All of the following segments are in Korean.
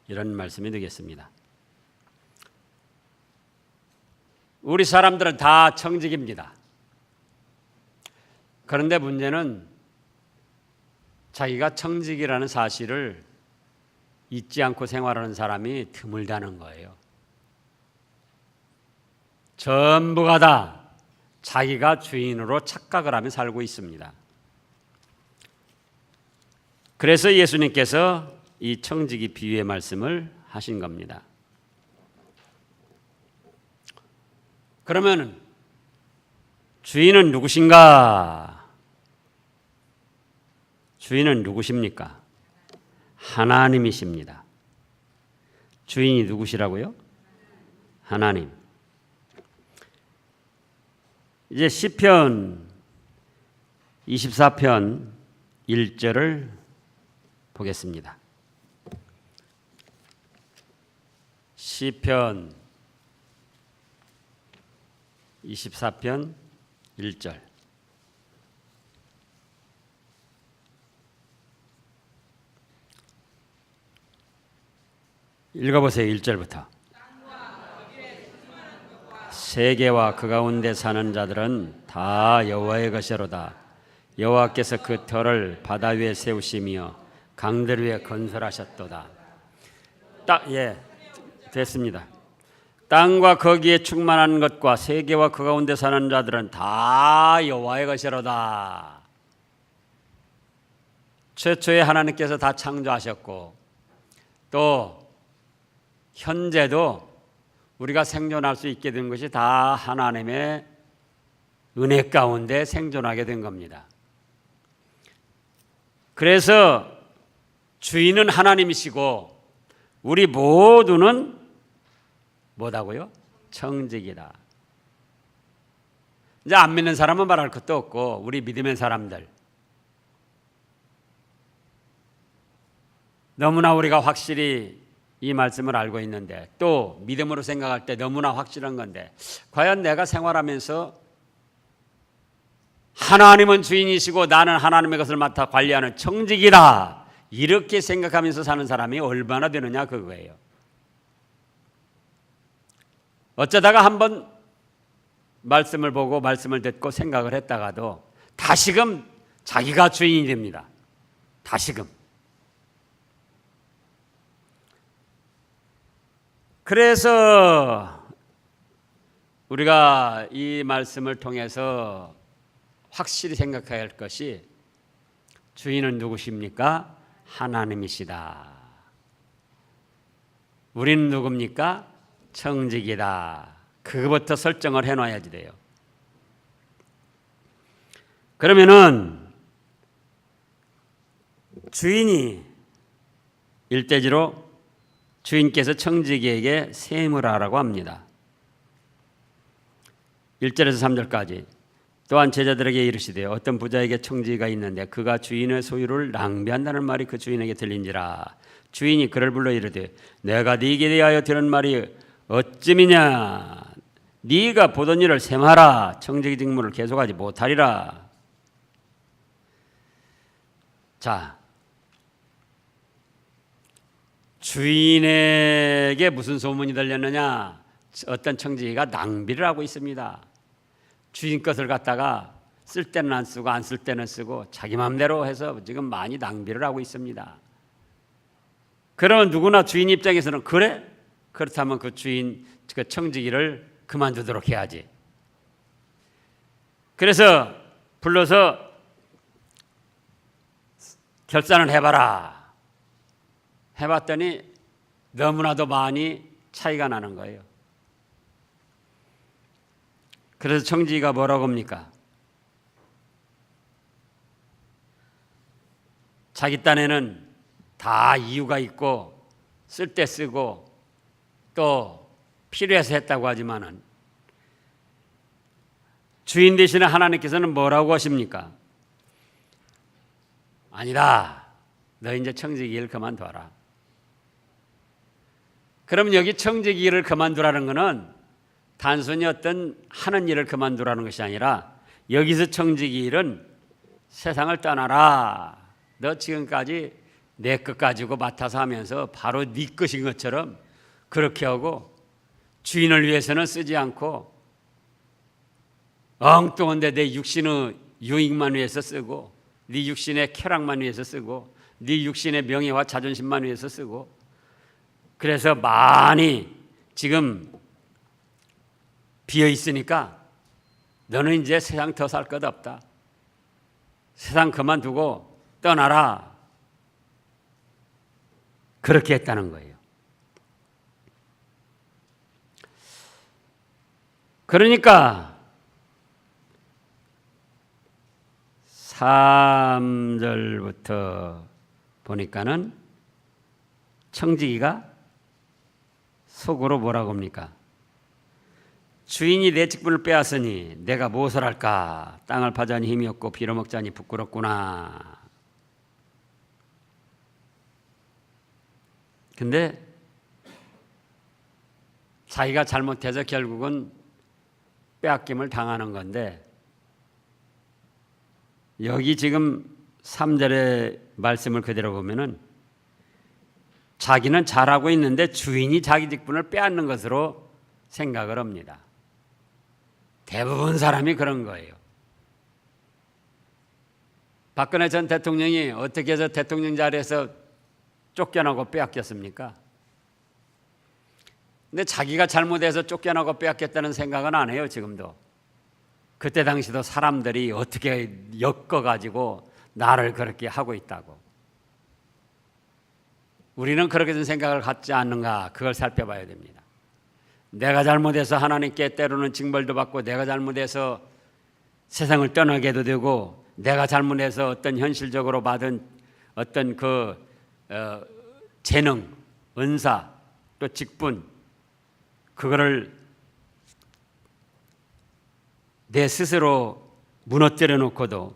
이런 말씀이 되겠습니다. 우리 사람들은 다 청직입니다. 그런데 문제는 자기가 청직이라는 사실을 잊지 않고 생활하는 사람이 드물다는 거예요. 전부가 다 자기가 주인으로 착각을 하며 살고 있습니다. 그래서 예수님께서 이 청지기 비유의 말씀을 하신 겁니다. 그러면 주인은 누구신가? 주인은 누구십니까? 하나님이십니다. 주인이 누구시라고요? 하나님. 이제 시편 24편 1절을 보겠습니다. 시편 24편 1절. 읽어보세요. 1절부터. 세계와 그 가운데 사는 자들은 다 여호와의 것이로다. 여호와께서 그 터를 바다 위에 세우시며 강들 위에 건설하셨도다. 됐습니다. 땅과 거기에 충만한 것과 세계와 그 가운데 사는 자들은 다 여호와의 것이로다. 최초에 하나님께서 다 창조하셨고 또 현재도 우리가 생존할 수 있게 된 것이 다 하나님의 은혜 가운데 생존하게 된 겁니다. 그래서 주인은 하나님이시고 우리 모두는 뭐다고요? 청직이다. 이제 안 믿는 사람은 말할 것도 없고 우리 믿음의 사람들 너무나 우리가 확실히 이 말씀을 알고 있는데 또 믿음으로 생각할 때 너무나 확실한 건데 과연 내가 생활하면서 하나님은 주인이시고 나는 하나님의 것을 맡아 관리하는 청직이다 이렇게 생각하면서 사는 사람이 얼마나 되느냐 그거예요. 어쩌다가 한번 말씀을 보고 말씀을 듣고 생각을 했다가도 다시금 자기가 주인이 됩니다. 다시금. 그래서 우리가 이 말씀을 통해서 확실히 생각해야 할 것이 주인은 누구십니까? 하나님이시다. 우리는 누굽니까? 청직이다. 그거부터 설정을 해놔야지 돼요. 그러면은 주인이 일대지로 주인께서 청지기에게 세임을 하라고 합니다. 1절에서 3절까지. 또한 제자들에게 이르시되 어떤 부자에게 청지기가 있는데 그가 주인의 소유를 낭비한다는 말이 그 주인에게 들린지라. 주인이 그를 불러 이르되 내가 네게 대하여 들은 말이 어찌미냐. 네가 보던 일을 셈하라. 청지기 직무를 계속하지 못하리라. 자, 주인에게 무슨 소문이 들렸느냐? 어떤 청지기가 낭비를 하고 있습니다. 주인 것을 갖다가 쓸 때는 안 쓰고 안 쓸 때는 쓰고 자기 마음대로 해서 지금 많이 낭비를 하고 있습니다. 그러면 누구나 주인 입장에서는 그래? 그렇다면 그 주인, 그 청지기를 그만두도록 해야지. 그래서 불러서 결산을 해봐라. 해봤더니 너무나도 많이 차이가 나는 거예요. 그래서 청지기가 뭐라고 합니까? 자기 딴에는 다 이유가 있고 쓸 때 쓰고 또 필요해서 했다고 하지만은 주인 되시는 하나님께서는 뭐라고 하십니까? 아니다. 너 이제 청지기 일 그만둬라. 그럼 여기 청지기 일을 그만두라는 것은 단순히 어떤 하는 일을 그만두라는 것이 아니라 여기서 청지기 일은 세상을 떠나라. 너 지금까지 내 것 가지고 맡아서 하면서 바로 네 것인 것처럼 그렇게 하고, 주인을 위해서는 쓰지 않고 엉뚱한데 내 육신의 유익만 위해서 쓰고, 네 육신의 쾌락만 위해서 쓰고, 네 육신의 명예와 자존심만 위해서 쓰고, 그래서 많이 지금 비어 있으니까 너는 이제 세상 더 살 것 없다. 세상 그만두고 떠나라. 그렇게 했다는 거예요. 그러니까 3절부터 보니까는 청지기가 속으로 뭐라고 합니까? 주인이 내 직분을 빼앗으니 내가 무엇을 할까? 땅을 파자니 힘이 없고 빌어먹자니 부끄럽구나. 근데 자기가 잘못해서 결국은 빼앗김을 당하는 건데, 여기 지금 3절의 말씀을 그대로 보면은 자기는 잘하고 있는데 주인이 자기 직분을 빼앗는 것으로 생각을 합니다. 대부분 사람이 그런 거예요. 박근혜 전 대통령이 어떻게 해서 대통령 자리에서 쫓겨나고 빼앗겼습니까? 근데 자기가 잘못해서 쫓겨나고 빼앗겼다는 생각은 안 해요, 지금도. 그때 당시도 사람들이 어떻게 엮어가지고 나를 그렇게 하고 있다고. 우리는 그렇게 된 생각을 갖지 않는가, 그걸 살펴봐야 됩니다. 내가 잘못해서 하나님께 때로는 징벌도 받고, 내가 잘못해서 세상을 떠나게도 되고, 내가 잘못해서 어떤 현실적으로 받은 어떤 재능, 은사, 또 직분, 그거를 내 스스로 무너뜨려 놓고도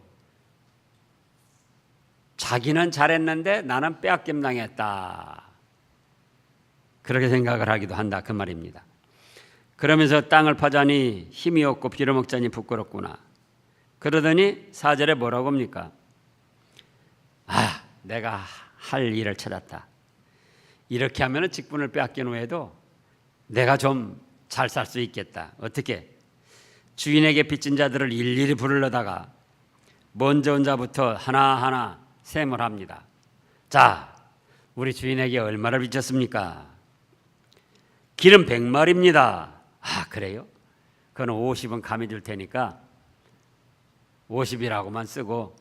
자기는 잘했는데 나는 빼앗김 당했다, 그렇게 생각을 하기도 한다, 그 말입니다. 그러면서 땅을 파자니 힘이 없고 빌어먹자니 부끄럽구나. 그러더니 4절에 뭐라고 합니까? 내가 할 일을 찾았다. 이렇게 하면 직분을 빼앗긴 후에도 내가 좀 잘 살 수 있겠다. 어떻게? 주인에게 빚진 자들을 일일이 부르려다가 먼저 온 자부터 하나하나 셈을 합니다. 자, 우리 주인에게 얼마를 빚졌습니까? 길은 100마리입니다. 그래요? 그건 50은 감해 줄 테니까 50이라고만 쓰고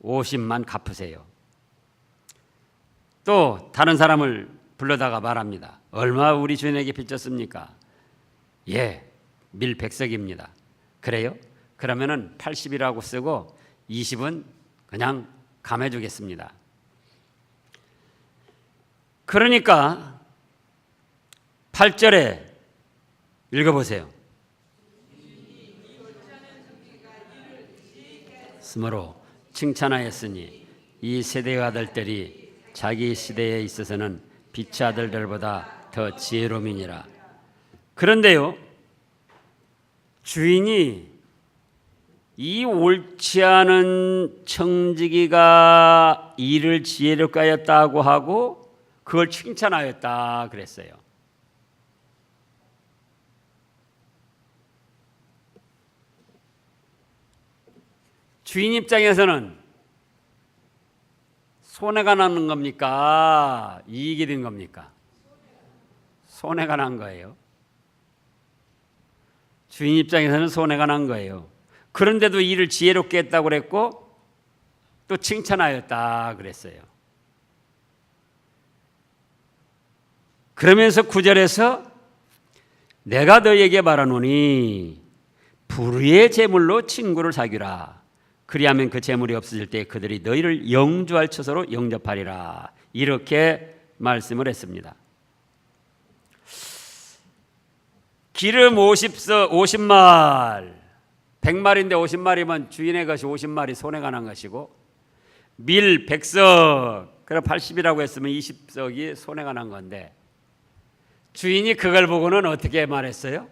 50만 갚으세요. 또 다른 사람을 불러다가 말합니다. 얼마 우리 주인에게 빚졌습니까? 밀 100석입니다. 그래요? 그러면은 80이라고 쓰고 20은 그냥 감해 주겠습니다. 그러니까 8절에 읽어보세요. 스스로 칭찬하였으니 이 세대의 아들들이 자기 시대에 있어서는 빛의 아들들보다 더 지혜로움이니라. 그런데요, 주인이 이 옳지 않은 청지기가 일을 지혜롭게 하였다고 하고 그걸 칭찬하였다 그랬어요. 주인 입장에서는 손해가 나는 겁니까? 이익이 된 겁니까? 손해가 난 거예요. 주인 입장에서는 손해가 난 거예요. 그런데도 일을 지혜롭게 했다고 그랬고 또 칭찬하였다 그랬어요. 그러면서 9절에서 내가 너에게 말하노니 불의의 재물로 친구를 사귀라. 그리하면 그 재물이 없어질 때 그들이 너희를 영주할 처소로 영접하리라. 이렇게 말씀을 했습니다. 기름 50말, 100마리인데 50마리면 주인의 것이 50마리 손해가 난 것이고, 밀 100석, 그럼 80이라고 했으면 20석이 손해가 난 건데, 주인이 그걸 보고는 어떻게 말했어요?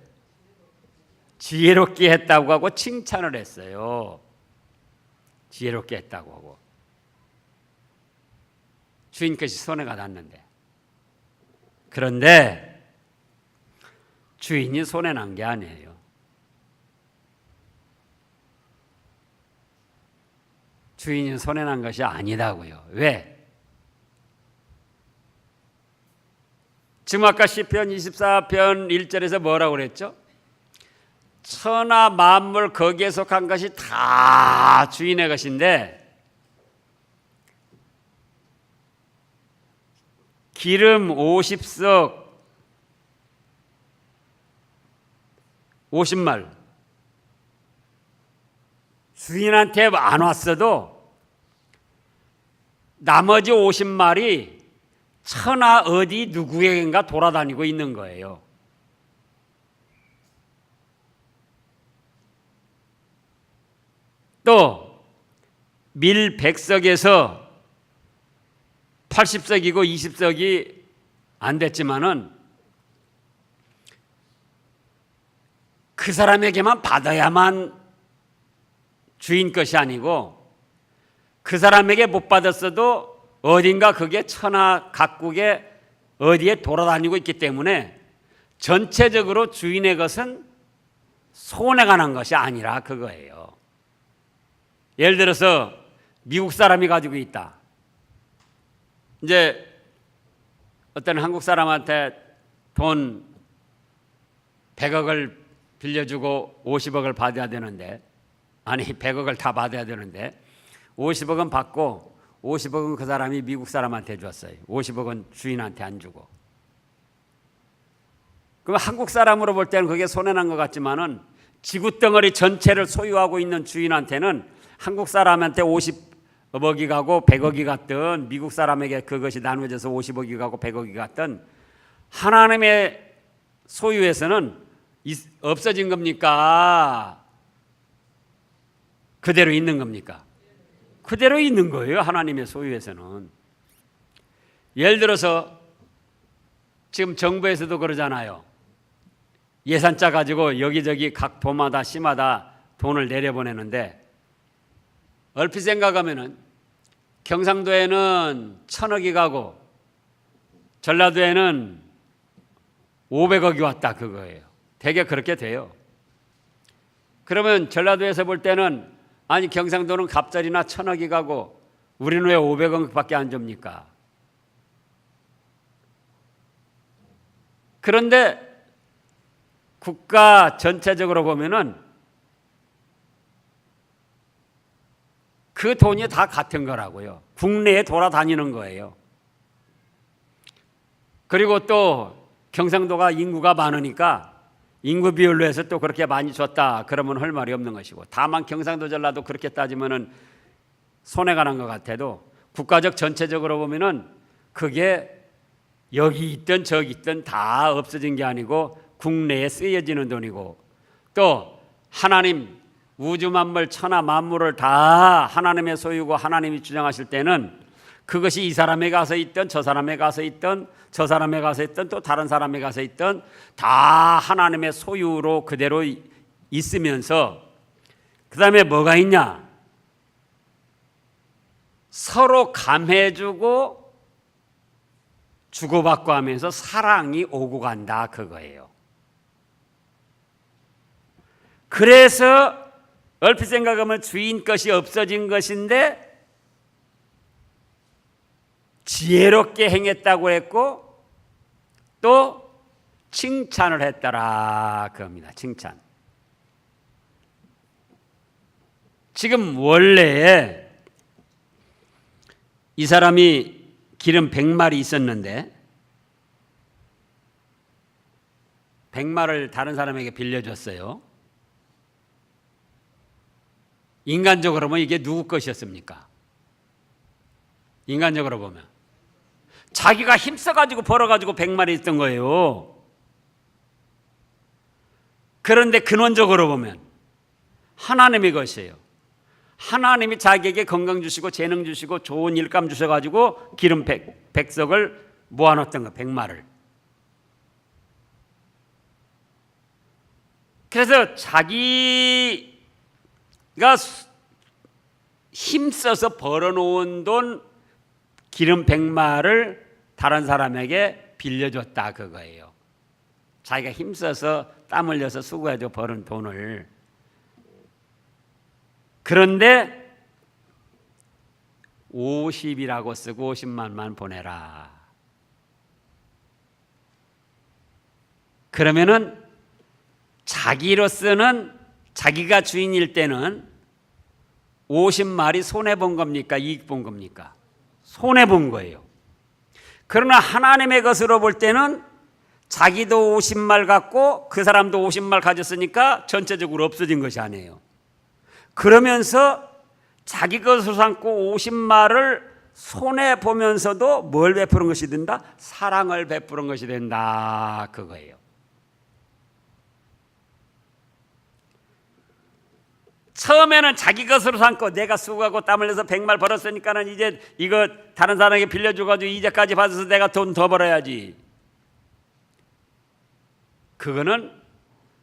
지혜롭게 했다고 하고 칭찬을 했어요. 지혜롭게 했다고 하고. 주인 것이 손해가 났는데, 그런데 주인이 손해 난 게 아니에요. 주인이 손해 난 것이 아니다고요. 왜? 지금 아까 시편 24편 1절에서 뭐라고 그랬죠? 천하 만물 거기에 속한 것이 다 주인의 것인데 기름 50석 50말 주인한테 안 왔어도 나머지 50말이 천하 어디 누구에겐가 돌아다니고 있는 거예요. 또 밀 100석에서 80석이고 20석이 안 됐지만은 그 사람에게만 받아야만 주인 것이 아니고 그 사람에게 못 받았어도 어딘가 그게 천하 각국에 어디에 돌아다니고 있기 때문에 전체적으로 주인의 것은 손해가 난 것이 아니라 그거예요. 예를 들어서 미국 사람이 가지고 있다. 이제 어떤 한국 사람한테 돈 100억을 빌려주고 50억을 받아야 되는데, 아니 100억을 다 받아야 되는데 50억은 받고 50억은 그 사람이 미국 사람한테 줬어요. 50억은 주인한테 안 주고. 그럼 한국 사람으로 볼 때는 그게 손해난 것 같지만은 지구 덩어리 전체를 소유하고 있는 주인한테는 한국 사람한테 50억이 가고 100억이 갔든 미국 사람에게 그것이 나누어져서 50억이 가고 100억이 갔든 하나님의 소유에서는 없어진 겁니까? 그대로 있는 겁니까? 그대로 있는 거예요. 하나님의 소유에서는. 예를 들어서 지금 정부에서도 그러잖아요. 예산 짜 가지고 여기저기 각 도마다 시마다 돈을 내려보내는데 얼핏 생각하면은 경상도에는 1000억이 가고 전라도에는 500억이 왔다 그거예요. 대개 그렇게 돼요. 그러면 전라도에서 볼 때는 아니 경상도는 갑자리나 1000억이 가고 우리는 왜 500억밖에 안 줍니까? 그런데 국가 전체적으로 보면은 그 돈이 다 같은 거라고요. 국내에 돌아다니는 거예요. 그리고 또 경상도가 인구가 많으니까 인구 비율로 해서 또 그렇게 많이 줬다 그러면 할 말이 없는 것이고, 다만 경상도 전라도 그렇게 따지면은 손해가 난 것 같아도 국가적 전체적으로 보면은 그게 여기 있든 저기 있든 다 없어진 게 아니고 국내에 쓰여지는 돈이고, 또 하나님 우주 만물 천하 만물을 다 하나님의 소유고 하나님이 주장하실 때는 그것이 이 사람에 가서 있든 저 사람에 가서 있든 저 사람에 가서 있든 또 다른 사람에 가서 있든 다 하나님의 소유로 그대로 있으면서 그 다음에 뭐가 있냐? 서로 감해주고 주고받고 하면서 사랑이 오고 간다 그거예요. 그래서 얼핏 생각하면 주인 것이 없어진 것인데 지혜롭게 행했다고 했고 또 칭찬을 했더라 그겁니다. 칭찬. 지금 원래 이 사람이 기름 100말이 있었는데 100말을 다른 사람에게 빌려줬어요. 인간적으로 보면 이게 누구 것이었습니까? 인간적으로 보면 자기가 힘써가지고 벌어가지고 100말이 있던 거예요. 그런데 근원적으로 보면 하나님의 것이에요. 하나님이 자기에게 건강 주시고 재능 주시고 좋은 일감 주셔가지고 기름 100석을 모아놨던 거 100말을. 그래서 자기가 힘써서 벌어놓은 돈 기름 100마를 다른 사람에게 빌려줬다 그거예요. 자기가 힘써서 땀 흘려서 수고해서 버는 돈을. 그런데 50이라고 쓰고 50만만 보내라. 그러면은 자기로서는 자기가 주인일 때는 50마리 손해본 겁니까? 이익 본 겁니까? 손해본 거예요. 그러나 하나님의 것으로 볼 때는 자기도 50말 갖고 그 사람도 50말 가졌으니까 전체적으로 없어진 것이 아니에요. 그러면서 자기 것으로 삼고 50말을 손해보면서도 뭘 베푸는 것이 된다? 사랑을 베푸는 것이 된다 그거예요. 처음에는 자기 것으로 삼고 내가 수고하고 땀 흘려서 100말 벌었으니까는 이제 이거 다른 사람에게 빌려줘가지고 이자까지 받아서 내가 돈 더 벌어야지. 그거는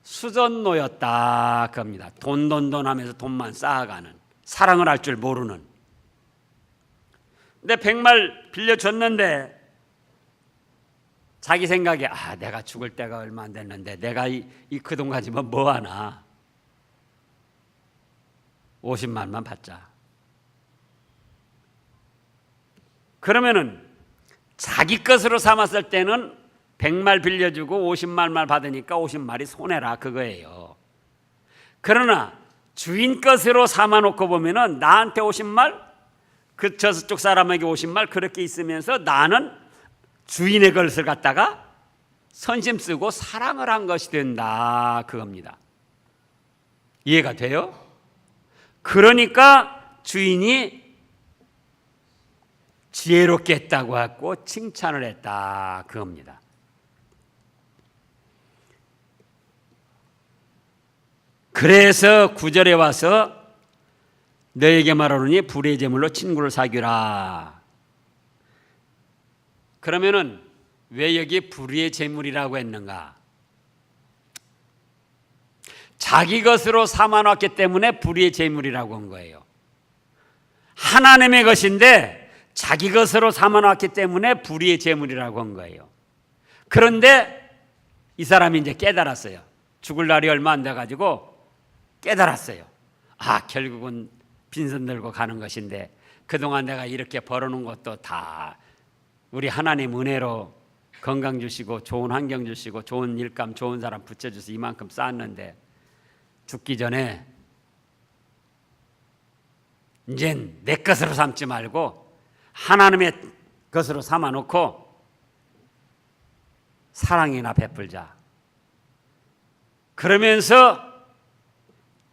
수전노였다 겁니다. 돈 하면서 돈만 쌓아가는, 사랑을 할 줄 모르는. 근데 100말 빌려줬는데 자기 생각에 내가 죽을 때가 얼마 안 됐는데 내가 이 그 돈 가지면 뭐하나, 50만만 받자. 그러면은 자기 것으로 삼았을 때는 100말 빌려주고 50말만 받으니까 50말이 손해라 그거예요. 그러나 주인 것으로 삼아놓고 보면은 나한테 50말, 그 저쪽 사람에게 50말 그렇게 있으면서 나는 주인의 것을 갖다가 선심 쓰고 사랑을 한 것이 된다 그겁니다. 이해가 돼요? 그러니까 주인이 지혜롭게 했다고 하고 칭찬을 했다 그겁니다. 그래서 9절에 와서 너에게 말하노니 불의 제물로 친구를 사귀라. 그러면은 왜 여기 불의 제물이라고 했는가? 자기 것으로 삼아놨기 때문에 불의 제물이라고 한 거예요. 하나님의 것인데 자기 것으로 삼아놨기 때문에 불의 제물이라고 한 거예요. 그런데 이 사람이 이제 깨달았어요. 죽을 날이 얼마 안 돼가지고 깨달았어요. 결국은 빈손 들고 가는 것인데 그동안 내가 이렇게 벌어놓은 것도 다 우리 하나님 은혜로 건강 주시고 좋은 환경 주시고 좋은 일감 좋은 사람 붙여줘서 이만큼 쌓았는데 죽기 전에 이젠 내 것으로 삼지 말고 하나님의 것으로 삼아놓고 사랑이나 베풀자. 그러면서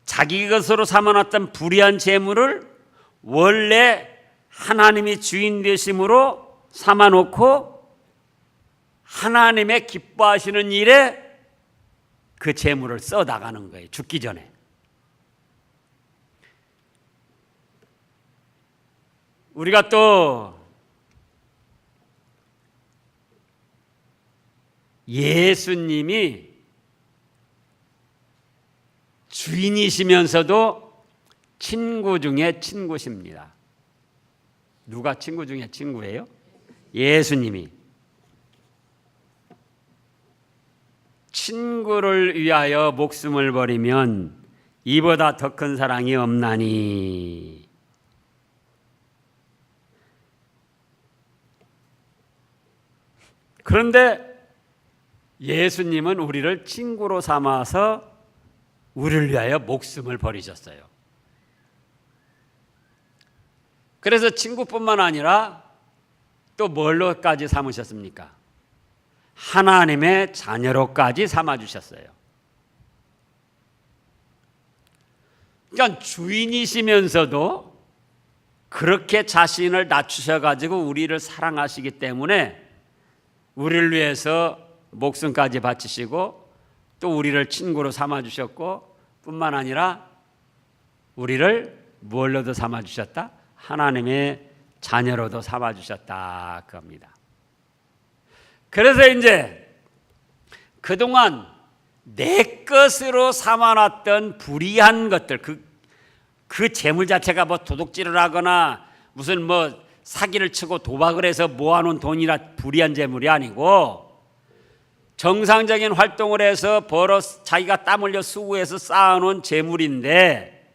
자기 것으로 삼아놨던 불의한 재물을 원래 하나님이 주인 되심으로 삼아놓고 하나님의 기뻐하시는 일에 그 재물을 써나가는 거예요. 죽기 전에. 우리가 또 예수님이 주인이시면서도 친구 중에 친구십니다. 누가 친구 중에 친구예요? 예수님이. 친구를 위하여 목숨을 버리면 이보다 더 큰 사랑이 없나니. 그런데 예수님은 우리를 친구로 삼아서 우리를 위하여 목숨을 버리셨어요. 그래서 친구뿐만 아니라 또 뭘로까지 삼으셨습니까? 하나님의 자녀로까지 삼아주셨어요. 그러니까 주인이시면서도 그렇게 자신을 낮추셔가지고 우리를 사랑하시기 때문에 우리를 위해서 목숨까지 바치시고 또 우리를 친구로 삼아주셨고 뿐만 아니라 우리를 무엇로도 삼아주셨다? 하나님의 자녀로도 삼아주셨다 그겁니다. 그래서 이제 그동안 내 것으로 삼아놨던 불의한 것들, 그 재물 자체가 뭐 도둑질을 하거나 무슨 뭐 사기를 치고 도박을 해서 모아놓은 돈이라 불이한 재물이 아니고 정상적인 활동을 해서 벌어 자기가 땀 흘려 수고해서 쌓아놓은 재물인데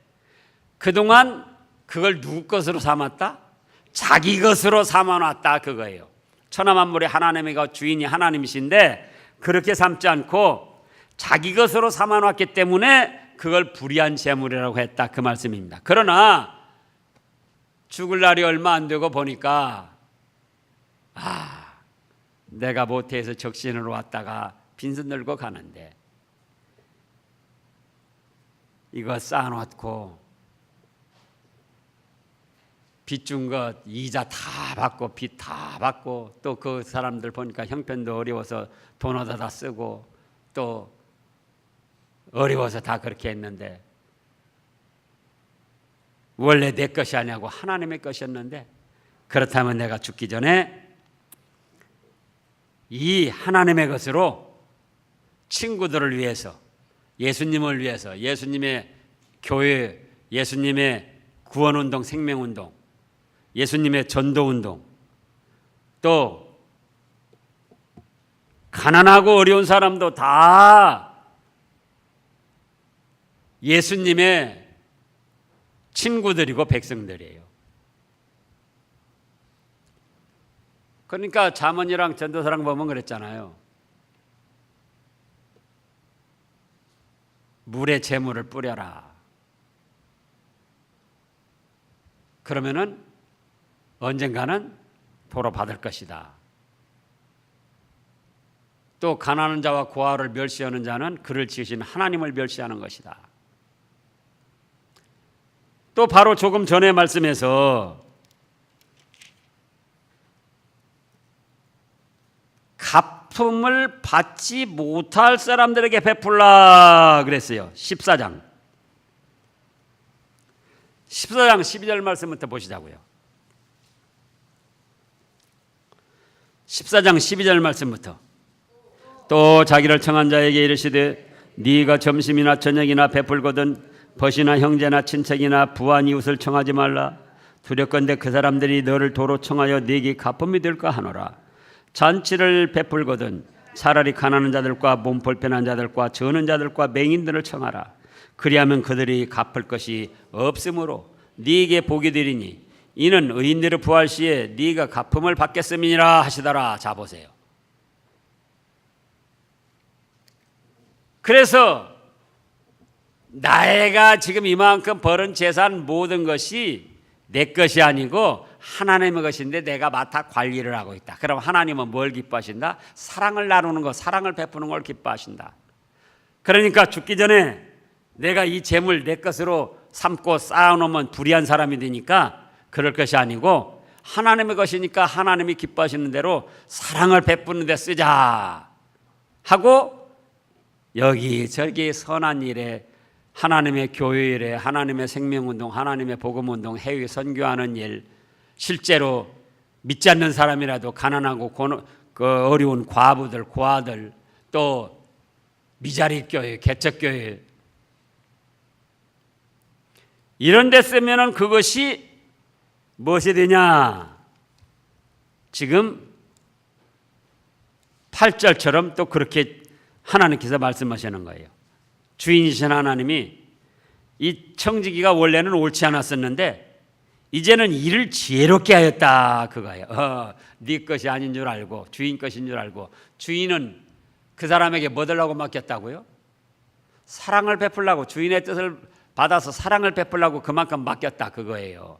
그동안 그걸 누구 것으로 삼았다? 자기 것으로 삼아놨다 그거예요. 천하만물의 하나님의 주인이 하나님이신데 그렇게 삼지 않고 자기 것으로 삼아놨기 때문에 그걸 불의한 재물이라고 했다 그 말씀입니다. 그러나 죽을 날이 얼마 안 되고 보니까 내가 모태에서 적신으로 왔다가 빈손 들고 가는데 이거 쌓아놓고 빚 준 것 이자 다 받고 빚 다 받고 또 그 사람들 보니까 형편도 어려워서 돈 얻어 다 쓰고 또 어려워서 다 그렇게 했는데 원래 내 것이 아니고 하나님의 것이었는데 그렇다면 내가 죽기 전에 이 하나님의 것으로 친구들을 위해서 예수님을 위해서 예수님의 교회 예수님의 구원운동 생명운동 예수님의 전도운동 또 가난하고 어려운 사람도 다 예수님의 친구들이고 백성들이에요. 그러니까 잠언이랑 전도서랑 보면 그랬잖아요. 물에 재물을 뿌려라. 그러면은 언젠가는 도로 받을 것이다. 또 가난한 자와 고아를 멸시하는 자는 그를 지으신 하나님을 멸시하는 것이다. 또 바로 조금 전에 말씀에서 갚음을 받지 못할 사람들에게 베풀라 그랬어요. 14장 12절 말씀부터 보시자고요. 14장 12절 말씀부터 또 자기를 청한 자에게 이르시되 네가 점심이나 저녁이나 베풀거든 벗이나 형제나 친척이나 부한 이웃을 청하지 말라. 두렵건대 그 사람들이 너를 도로 청하여 네게 갚음이 될까 하노라. 잔치를 베풀거든 차라리 가난한 자들과 몸 불편한 자들과 저는 자들과 맹인들을 청하라. 그리하면 그들이 갚을 것이 없으므로 네게 복이 되리니 이는 의인들의 부활 시에 네가 갚음을 받겠음이니라 하시더라. 자 보세요. 그래서 나가 지금 이만큼 벌은 재산 모든 것이 내 것이 아니고 하나님의 것인데 내가 맡아 관리를 하고 있다. 그럼 하나님은 뭘 기뻐하신다? 사랑을 나누는 것, 사랑을 베푸는 걸 기뻐하신다. 그러니까 죽기 전에 내가 이 재물 내 것으로 삼고 쌓아놓으면 불의한 사람이 되니까 그럴 것이 아니고 하나님의 것이니까 하나님이 기뻐하시는 대로 사랑을 베푸는 데 쓰자 하고 여기저기 선한 일에 하나님의 교회 일에 하나님의 생명운동 하나님의 복음운동 해외 선교하는 일 실제로 믿지 않는 사람이라도 가난하고 어려운 과부들 고아들 또 미자리 교회 개척교회 이런 데 쓰면은 그것이 무엇이 되냐? 지금 8절처럼 또 그렇게 하나님께서 말씀하시는 거예요. 주인이신 하나님이 이 청지기가 원래는 옳지 않았었는데 이제는 이를 지혜롭게 하였다 그거예요. 네 것이 아닌 줄 알고 주인 것인 줄 알고 주인은 그 사람에게 뭐 달라고 맡겼다고요? 사랑을 베풀라고 주인의 뜻을 받아서 사랑을 베풀라고 그만큼 맡겼다 그거예요.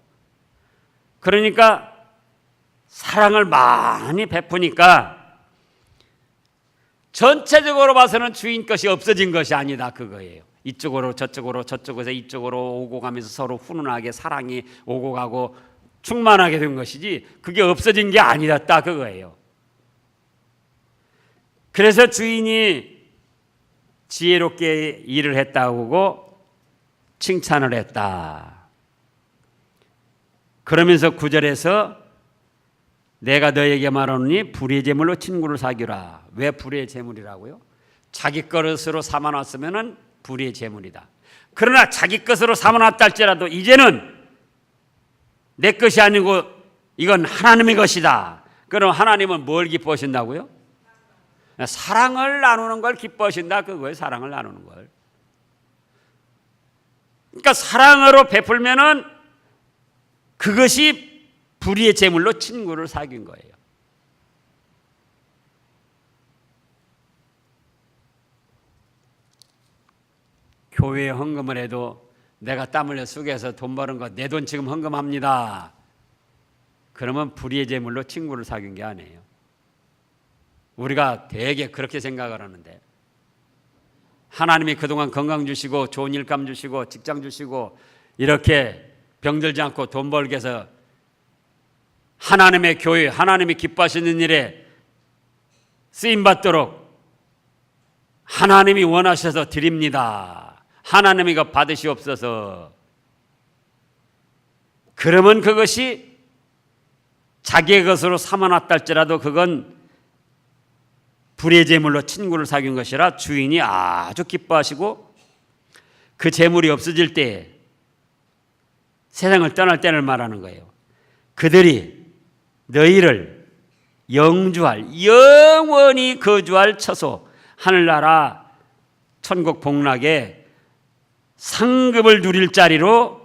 그러니까 사랑을 많이 베푸니까 전체적으로 봐서는 주인 것이 없어진 것이 아니다 그거예요. 이쪽으로 저쪽에서 이쪽으로 오고 가면서 서로 훈훈하게 사랑이 오고 가고 충만하게 된 것이지 그게 없어진 게 아니었다 그거예요. 그래서 주인이 지혜롭게 일을 했다고 칭찬을 했다. 그러면서 9절에서 내가 너에게 말하노니 불의의 재물로 친구를 사귀라. 왜 불의의 재물이라고요? 자기 것으로 삼아놨으면 불의의 재물이다. 그러나 자기 것으로 삼아놨다 할지라도 이제는 내 것이 아니고 이건 하나님의 것이다. 그럼 하나님은 뭘 기뻐하신다고요? 사랑을 나누는 걸 기뻐하신다. 그거예요. 사랑을 나누는 걸. 그러니까 사랑으로 베풀면은 그것이 불의의 제물로 친구를 사귄 거예요. 교회에 헌금을 해도 내가 땀 흘려 수고해서 돈 버는 거 내 돈 지금 헌금합니다. 그러면 불의의 제물로 친구를 사귄 게 아니에요. 우리가 되게 그렇게 생각을 하는데 하나님이 그동안 건강 주시고 좋은 일감 주시고 직장 주시고 이렇게 병들지 않고 돈 벌게 해서 하나님의 교회, 하나님이 기뻐하시는 일에 쓰임받도록 하나님이 원하셔서 드립니다. 하나님이 이거 받으시옵소서. 그러면 그것이 자기의 것으로 삼아놨다 할지라도 그건 불의 제물로 친구를 사귄 것이라 주인이 아주 기뻐하시고 그 제물이 없어질 때 세상을 떠날 때를 말하는 거예요. 그들이 너희를 영주할 영원히 거주할 처소 하늘나라 천국 복락에 상급을 누릴 자리로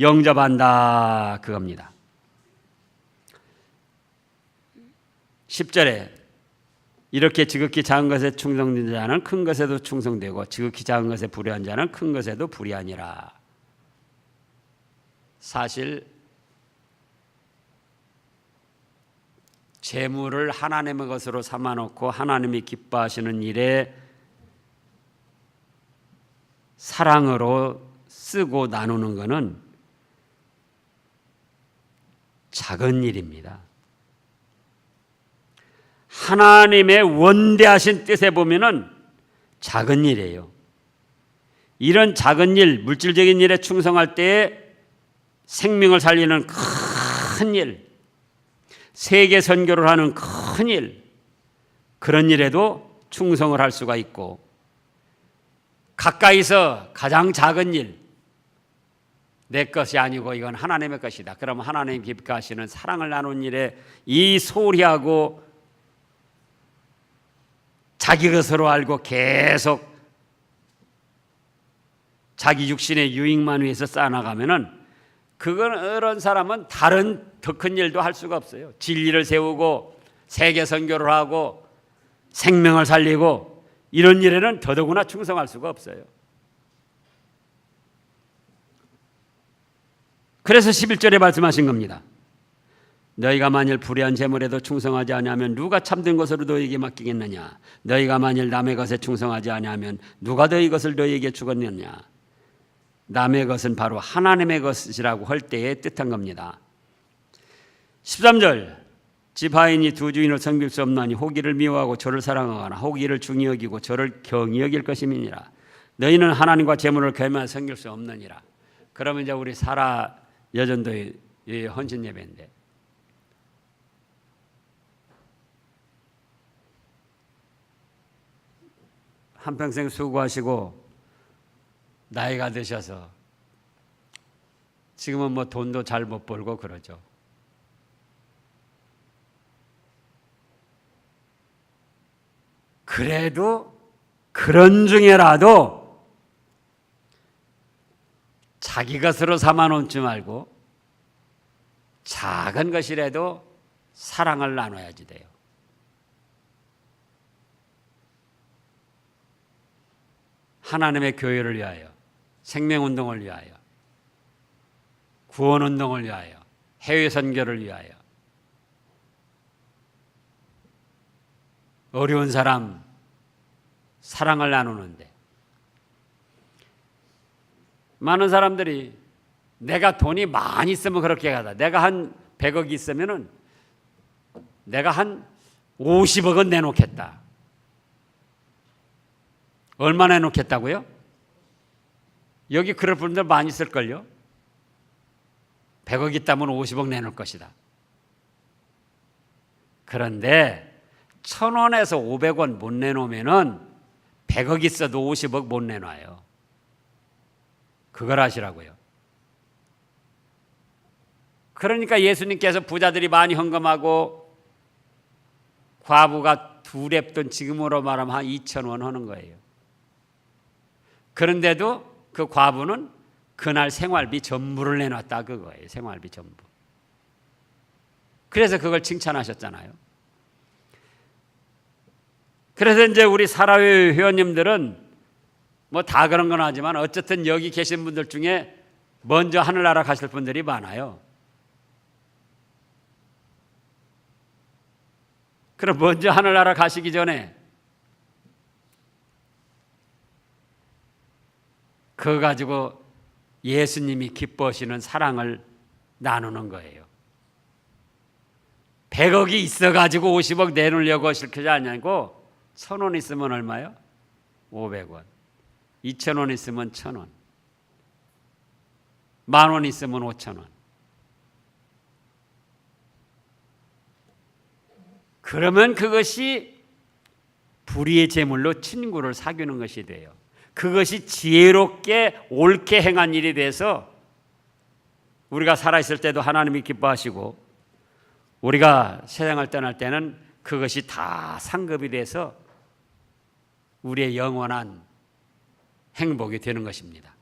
영접한다 그겁니다. 10절에 이렇게 지극히 작은 것에 충성된 자는 큰 것에도 충성되고 지극히 작은 것에 불의한 자는 큰 것에도 불의하니라. 사실 재물을 하나님의 것으로 삼아놓고 하나님이 기뻐하시는 일에 사랑으로 쓰고 나누는 것은 작은 일입니다. 하나님의 원대하신 뜻에 보면은 작은 일이에요. 이런 작은 일, 물질적인 일에 충성할 때에 생명을 살리는 큰 일, 세계 선교를 하는 큰 일, 그런 일에도 충성을 할 수가 있고 가까이서 가장 작은 일, 내 것이 아니고 이건 하나님의 것이다. 그러면 하나님 기뻐하시는 사랑을 나누는 일에 이 소홀히 하고 자기 것으로 알고 계속 자기 육신의 유익만 위해서 쌓아나가면은 그런 사람은 다른 더 큰 일도 할 수가 없어요. 진리를 세우고 세계 선교를 하고 생명을 살리고 이런 일에는 더더구나 충성할 수가 없어요. 그래서 11절에 말씀하신 겁니다. 너희가 만일 불의한 재물에도 충성하지 아니하면 누가 참된 것으로 너희에게 맡기겠느냐. 너희가 만일 남의 것에 충성하지 아니하면 누가 너희 것을 너희에게 주겠느냐. 남의 것은 바로 하나님의 것이라고 할 때에 뜻한 겁니다. 13절 지파인이 두 주인을 섬길 수 없나니 호기를 미워하고 저를 사랑하거나 호기를 중히 여기고 저를 경히 여길 것임이니라. 너희는 하나님과 재물을 겸하여 섬길 수 없느니라. 그러면 이제 우리 사라 여전도의 헌신 예배인데 한평생 수고하시고 나이가 드셔서 지금은 뭐 돈도 잘 못 벌고 그러죠. 그래도 그런 중에라도 자기 것으로 삼아놓지 말고 작은 것이라도 사랑을 나눠야지 돼요. 하나님의 교회를 위하여, 생명운동을 위하여, 구원운동을 위하여, 해외 선교를 위하여, 어려운 사람 사랑을 나누는데 많은 사람들이 내가 돈이 많이 있으면 그렇게 가다. 내가 한 100억이 있으면은 내가 한 50억은 내놓겠다. 얼마 내놓겠다고요? 여기 그럴 분들 많이 있을걸요? 100억 있다면 50억 내놓을 것이다. 그런데 1,000원에서 500원 못 내놓으면은 100억 있어도 50억 못 내놔요. 그걸 하시라고요. 그러니까 예수님께서 부자들이 많이 헌금하고 과부가 2렙돈, 지금으로 말하면 한 2,000원 하는 거예요. 그런데도 그 과부는 그날 생활비 전부를 내놨다 그거예요. 생활비 전부. 그래서 그걸 칭찬하셨잖아요. 그래서 이제 우리 사라회 회원님들은 뭐 다 그런 건 하지만 어쨌든 여기 계신 분들 중에 먼저 하늘나라 가실 분들이 많아요. 그럼 먼저 하늘나라 가시기 전에 그거 가지고 예수님이 기뻐하시는 사랑을 나누는 거예요. 100억이 있어가지고 50억 내놓으려고 하실 것이 아니고 1,000원 있으면 얼마요? 500원. 2,000원 있으면 1,000원. 10,000원 있으면 5,000원. 그러면 그것이 불의의 제물로 친구를 사귀는 것이 돼요. 그것이 지혜롭게 옳게 행한 일이 돼서 우리가 살아있을 때도 하나님이 기뻐하시고 우리가 세상을 떠날 때는 그것이 다 상급이 돼서 우리의 영원한 행복이 되는 것입니다.